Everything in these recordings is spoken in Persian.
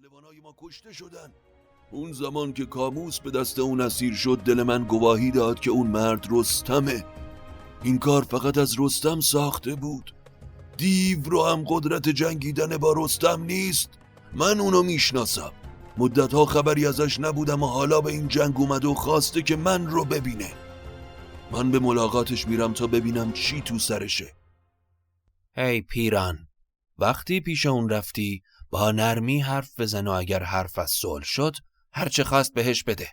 پهلوانای ما کشته شدن. اون زمان که کاموس به دست اون اسیر شد دل من گواهی داد که اون مرد رستمه. این کار فقط از رستم ساخته بود. دیو رو هم قدرت جنگیدن با رستم نیست. من اونو میشناسم. مدتها خبری ازش نبودم و حالا به این جنگ اومده و خواسته که من رو ببینه. من به ملاقاتش میرم تا ببینم چی تو سرشه. هی پیران، وقتی پیش اون رفتی با نرمی حرف بزن و اگر حرف از صلح شد هر چه خواست بهش بده.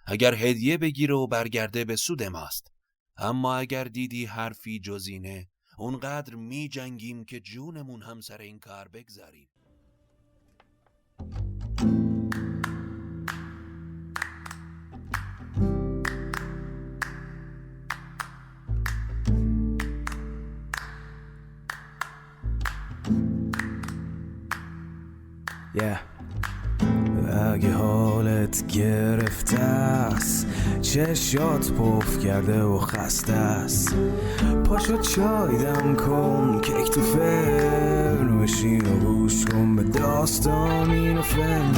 اگر هدیه بگیره و برگرده به سود ماست. اما اگر دیدی حرفی جزینه اونقدر می جنگیم که جونمون هم سر این کار بگذاریم. اگه حالت گرفته است، چشات پف کرده و خسته است، پاشو چای دم کن، کیک تو فرن، بشین و گوش کن به داستان و فن.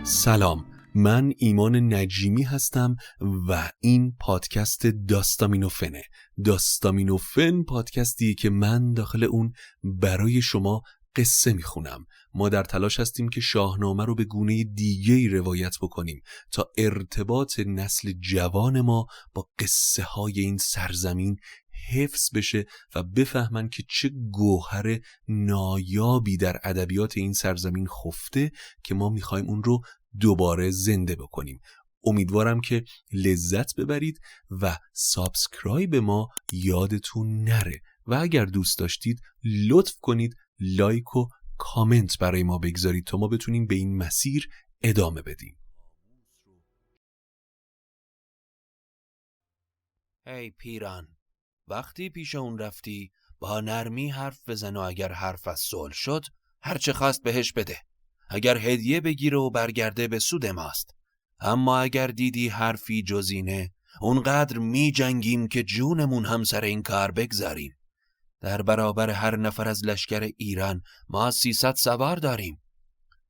سلام، من ایمان نجیمی هستم و این پادکست داستامینوفنه. داستامینوفن پادکستی که من داخل اون برای شما قصه میخونم. ما در تلاش هستیم که شاهنامه رو به گونه دیگه‌ای روایت بکنیم تا ارتباط نسل جوان ما با قصه های این سرزمین حفظ بشه و بفهمن که چه گوهر نایابی در ادبیات این سرزمین خفته که ما میخوایم اون رو دوباره زنده بکنیم. امیدوارم که لذت ببرید و سابسکرایب ما یادتون نره و اگر دوست داشتید لطف کنید لایک و کامنت برای ما بگذارید تا ما بتونیم به این مسیر ادامه بدیم. هی پیران، وقتی پیش اون رفتی با نرمی حرف بزن و اگر حرف از صلح شد هر چه خواست بهش بده. اگر هدیه بگیره و برگرده به سود ماست. اما اگر دیدی حرفی جزینه اونقدر می جنگیم که جونمون هم سر این کار بگذاریم. در برابر هر نفر از لشکر ایران ما 300 سوار داریم.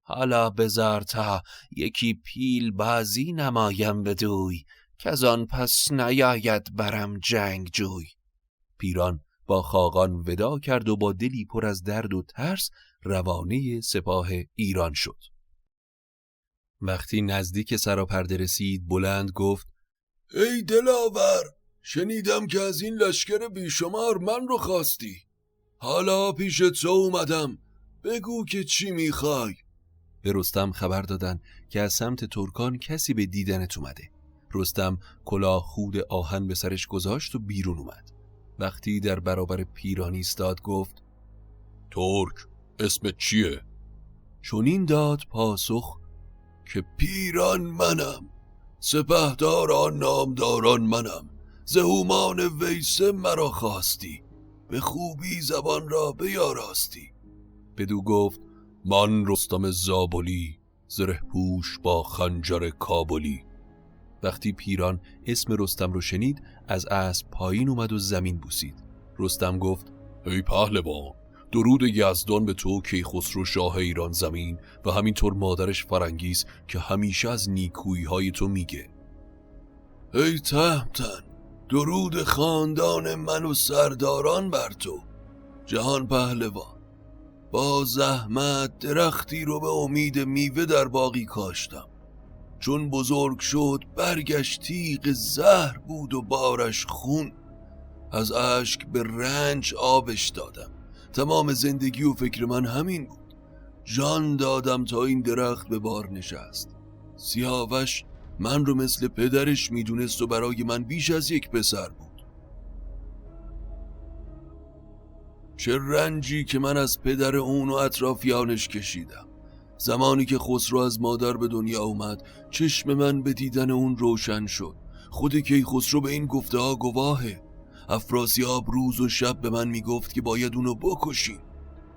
حالا بذار تا یکی پیل بازی نمایم بدوی که از آن پس نیاید برم جنگ جوی. پیران با خاقان ودا کرد و با دلی پر از درد و ترس روانه سپاه ایران شد. وقتی نزدیک سراپرده رسید بلند گفت: ای دلاور، شنیدم که از این لشکر بیشمار من رو خواستی. حالا پیش تو اومدم، بگو که چی میخوای. به رستم خبر دادن که از سمت ترکان کسی به دیدنت اومده. رستم کلاه خود آهن به سرش گذاشت و بیرون اومد. وقتی در برابر پیران ایستاد گفت: ترک، اسمت چیه؟ چنین داد پاسخ که پیران منم، سپهداران نامداران منم، ز هومان ویسه مرا خواستی، به خوبی زبان را بیاراستی. بدو گفت: من رستم زابلی، زره پوش با خنجر کابلی. وقتی پیران اسم رستم رو شنید از اسب پایین اومد و زمین بوسید. رستم گفت: ای پهلوان، درود یزدان به تو کیخسرو شاه ایران زمین و همینطور مادرش فرنگیس که همیشه از نیکویی های تو میگه. ای تهمتن، درود خاندان من و سرداران بر تو. جهان پهلوان، با زحمت درختی رو به امید میوه در باغی کاشتم. چون بزرگ شد برگشت تیغ زهر بود و بارش خون. از اشک به رنج آبش دادم. تمام زندگی و فکر من همین بود. جان دادم تا این درخت به بار نشست. سیاوش من رو مثل پدرش میدونست و برای من بیش از یک پسر بود. چه رنجی که من از پدر اون و اطرافیانش کشیدم. زمانی که خسرو از مادر به دنیا اومد چشم من به دیدن اون روشن شد. خود کیخسرو به این گفته ها گواهه. افراسیاب روز و شب به من میگفت که باید اونو بکشیم.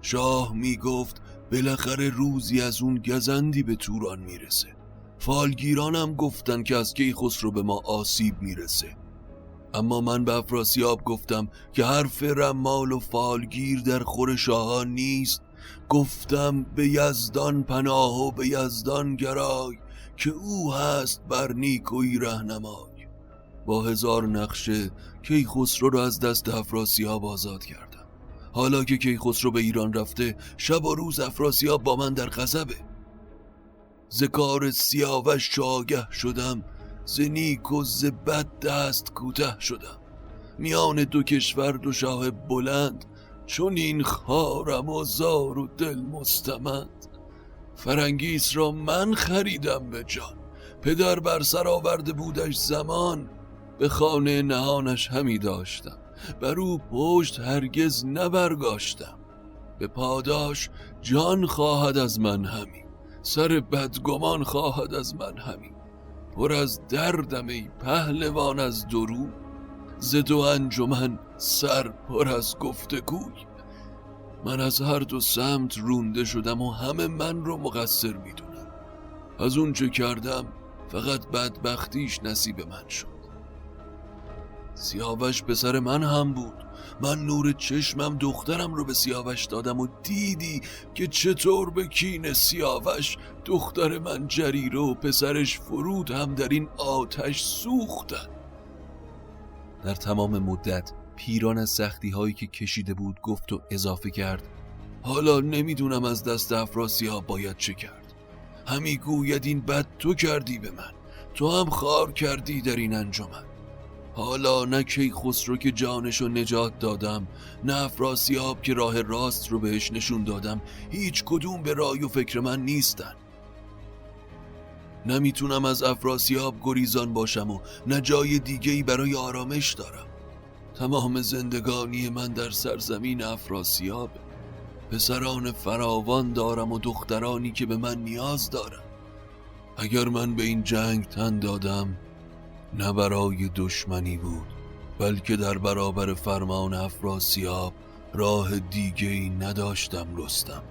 شاه میگفت بالاخره روزی از اون گزندی به توران میرسه. فالگیرانم گفتن که از کیخسرو به ما آسیب میرسه، اما من به افراسیاب گفتم که حرف رمال و فالگیر در خور شاهان نیست. گفتم به یزدان پناه و به یزدان گرای، که او هست بر نیکویی رهنمای. با 1000 نقشه کیخسرو رو از دست افراسیاب آزاد کردم. حالا که کیخسرو به ایران رفته، شب و روز افراسیاب با من در غضبه. ز کار سیاوش چو آگه شدم، ز نیک و ز بد دست کوته شدم. میان دو کشور دو شاه بلند، چون این خارم و زار و دل مستمند. فرنگیس را من خریدم به جان، پدر بر سر آورده بودش زمان. به خانه نهانش همی داشتم، بر او پشت هرگز نبرگاشتم. به پاداش جان خواهد از من همی، سر بدگمان خواهد از من همی. پر از دردم ای پهلوان از درو، ز دو انجمن سر پر از گفتگوی. من از هر دو سمت رونده شدم و همه من رو مقصر میدونم. از اون چه کردم فقط بدبختیش نصیب من شد. سیاوش پسر من هم بود، من نور چشمم دخترم رو به سیاوش دادم و دیدی که چطور به کین سیاوش دختر من جریره و پسرش فرود هم در این آتش سوختن. در تمام مدت پیران از سختی هایی که کشیده بود گفت و اضافه کرد: حالا نمیدونم از دست افراسیاب باید چه کرد. همی گوید این بد تو کردی به من، تو هم خار کردی در این انجمن. حالا نه کیخسرو که جانشو نجات دادم، نه افراسیاب که راه راست رو بهش نشون دادم، هیچ کدوم به رای و فکر من نیستن. نمیتونم از افراسیاب گریزان باشم و نه جای دیگه‌ای برای آرامش دارم. تمام زندگانی من در سرزمین افراسیاب. پسران فراوان دارم و دخترانی که به من نیاز دارن. اگر من به این جنگ تن دادم، نه برای دشمنی بود، بلکه در برابر فرمان افراسیاب راه دیگه‌ای نداشتم رستم.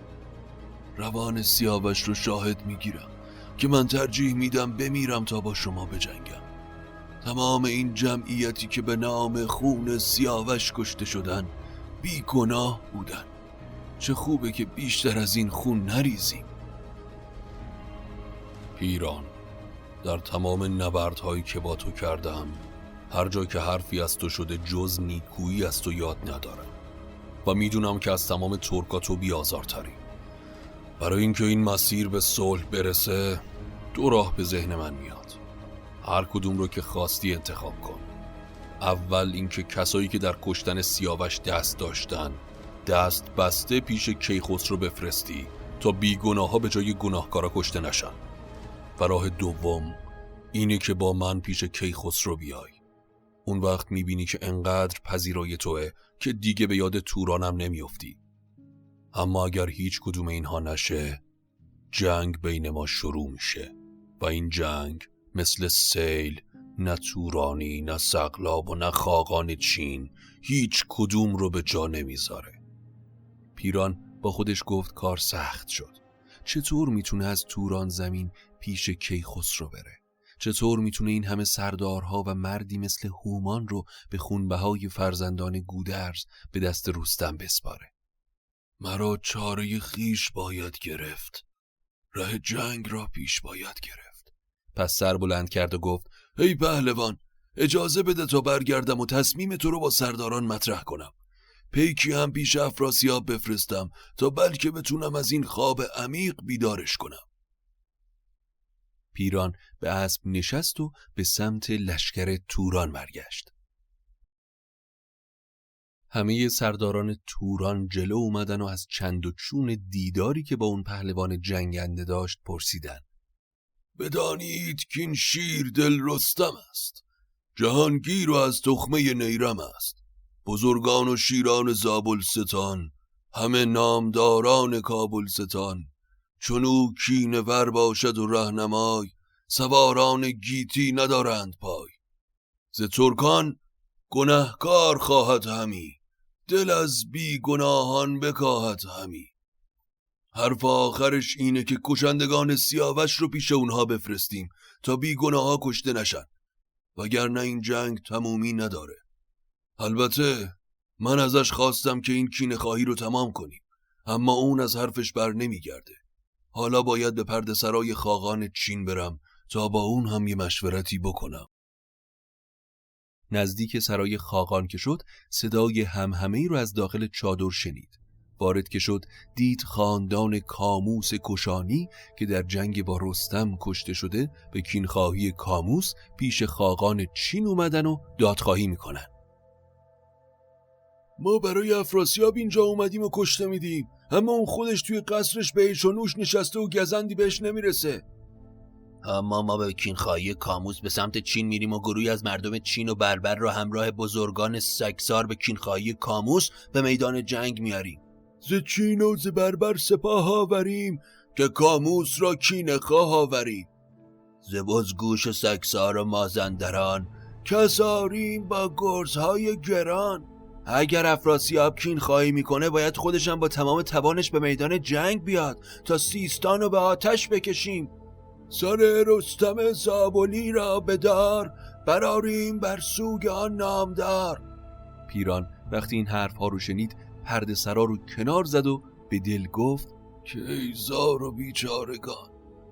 روان سیاوش رو شاهد میگیرم که من ترجیح میدم بمیرم تا با شما بجنگم. تمام این جمعیتی که به نام خون سیاوش کشته شدن بی گناه بودن. چه خوبه که بیشتر از این خون نریزیم. پیران، در تمام نبردهایی که با تو کردم، هر جا که حرفی از تو شده جز نیکویی از تو یاد ندارم و میدونم که از تمام ترکا تو بیازارتری. برای اینکه این مسیر به صلح برسه، 2 راه به ذهن من میاد. هر کدوم رو که خواستی انتخاب کن. اول اینکه کسایی که در کشتن سیاوش دست داشتن، دست بسته پیش کیخسرو بفرستی تا بیگناها به جای گناهکارا کشته نشن. و راه دوم اینه که با من پیش کیخسرو بیای. اون وقت میبینی که انقدر پذیرای توه که دیگه به یاد تورانم نمیافتی. اما اگر هیچ کدوم اینها نشه، جنگ بین ما شروع میشه و این جنگ مثل سیل، نه تورانی، نه سقلاب و نه خاقان چین هیچ کدوم رو به جا نمیذاره. پیران با خودش گفت کار سخت شد. چطور میتونه از توران زمین پیش کیخسرو بره؟ چطور میتونه این همه سردارها و مردی مثل هومان رو به خونبهای فرزندان گودرز به دست رستم بسپاره؟ مرا چاره خیش باید گرفت، راه جنگ را پیش باید گرفت. پس سر بلند کرد و گفت: ای پهلوان، اجازه بده تا برگردم و تصمیم تو رو با سرداران مطرح کنم. پیکی هم پیش افراسیاب بفرستم تا بلکه بتونم از این خواب عمیق بیدارش کنم. پیران به اسب نشست و به سمت لشکر توران برگشت. همه سرداران توران جلو اومدن و از چند و چون دیداری که با اون پهلوان جنگنده داشت پرسیدن: بدانید که این شیر دل رستم است، جهانگیر و از تخمه نیرم است. بزرگان و شیران زابلستان، همه نامداران کابلستان. چون او کینه ور باشد و رهنمای، سواران گیتی ندارند پای. ز ترکان گنهکار خواهد همی، دل از بی گناهان بکاهد همی. حرف آخرش اینه که کشندگان سیاوش رو پیش اونها بفرستیم تا بیگناه ها کشته نشن، وگرنه این جنگ تمومی نداره. البته من ازش خواستم که این کینه‌خواهی رو تمام کنیم، اما اون از حرفش بر نمیگرده. حالا باید به پرده سرای خاقان چین برم تا با اون هم یه مشورتی بکنم. نزدیک سرای خاقان که شد صدای همهمه‌ای رو از داخل چادر شنید. وارد که شد دید خاندان کاموس کشانی که در جنگ با رستم کشته شده به کینخواهی کاموس پیش خاقان چین اومدن و دادخواهی میکنن. ما برای افراسیاب اینجا اومدیم و کشته میدیم، اما اون خودش توی قصرش به ایش و نوش نشسته و گزندی بهش نمیرسه. اما ما به کینخواهی کاموس به سمت چین میریم و گروهی از مردم چین و بربر را همراه بزرگان سگسار به کینخواهی کاموس به میدان جنگ میاریم. ز چین و ز بربر سپاه آوریم که کاموس را کینه‌خواه آوریم. ز بزگوش و سگسار و مازندران کساریم با گرزهای گران. اگر افراسیاب کینخواهی میکنه باید خودشم با تمام توانش به میدان جنگ بیاد تا سیستان رو به آتش بکشیم. سر رستم زابلی را بدار، براریم بر سوگ آن نامدار. پیران وقتی این حرف ها رو شنید پرده سرا رو کنار زد و به دل گفت که ای زار و بیچارگان،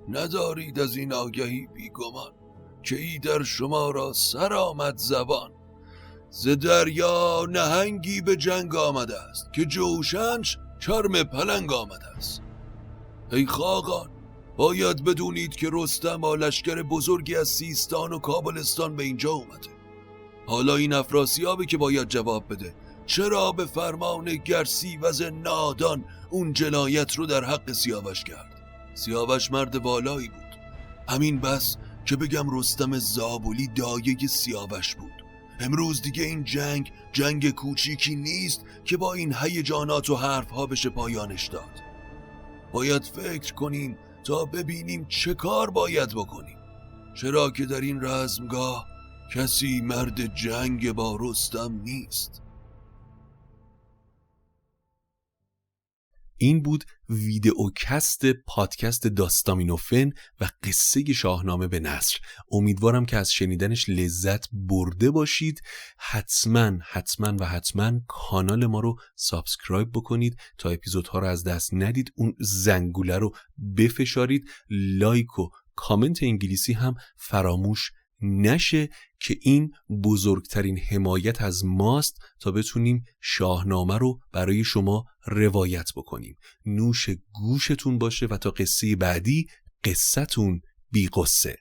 ندارید از این آگهی بیگمان، که ای در شما را سر آمد زبان. ز دریا نهنگی به جنگ آمده است، که جوشنش چرم پلنگ آمده است. ای خاقان، باید بدونید که رستم با لشکر بزرگی از سیستان و کابلستان به اینجا اومده. حالا این افراسیابی که باید جواب بده چرا به فرمان گرسیوز نادان اون جنایت رو در حق سیاوش کرد. سیاوش مرد والایی بود، همین بس که بگم رستم زابلی دایه سیاوش بود. امروز دیگه این جنگ کوچیکی نیست که با این هیجانات و حرفها بشه پایانش داد. باید فکر کنیم تا ببینیم چه کار باید بکنیم، چرا که در این رزمگاه کسی مرد جنگ با رستم نیست. این بود ویدئوکست پادکست داستامینوفن و قصه شاهنامه به نثر. امیدوارم که از شنیدنش لذت برده باشید. حتما کانال ما رو سابسکرایب بکنید تا اپیزودها رو از دست ندید. اون زنگوله رو بفشارید. لایک و کامنت انگلیسی هم فراموش نشه که این بزرگترین حمایت از ماست تا بتونیم شاهنامه رو برای شما روایت بکنیم. نوش گوشتون باشه و تا قصه بعدی قصتون بی قصه.